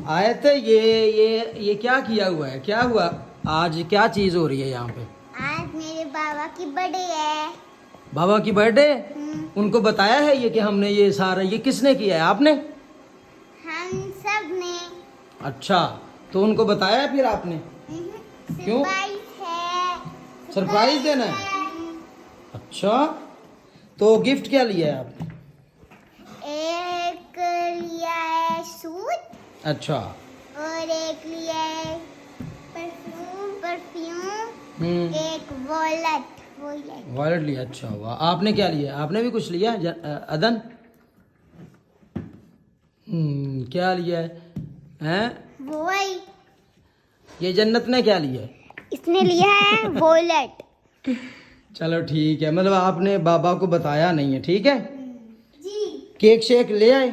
आए थे। ये क्या किया हुआ है, क्या हुआ आज, क्या चीज हो रही है यहाँ पे? आज मेरे बाबा की बर्थडे है। बाबा की बर्थडे? उनको बताया है ये कि हमने ये सारा, ये किसने किया है, आपने? हम सब ने। अच्छा, तो उनको बताया है फिर आपने? क्यों? सरप्राइज है। सरप्राइज देना है? अच्छा, तो गिफ्ट क्या लिया है आपने? एक लिया है सूट अच्छा। और एक लिया है परफ्यूम हम्म। एक वॉलेट। वॉलेट लिया, अच्छा हुआ। आपने क्या लिया, आपने भी कुछ लिया अदन? क्या लिया है? वही ये जन्नत ने क्या लिया है? इसने लिया है वॉलेट। चलो ठीक है, मतलब आपने बाबा को बताया नहीं है, ठीक है। जी। केक शेक ले आए?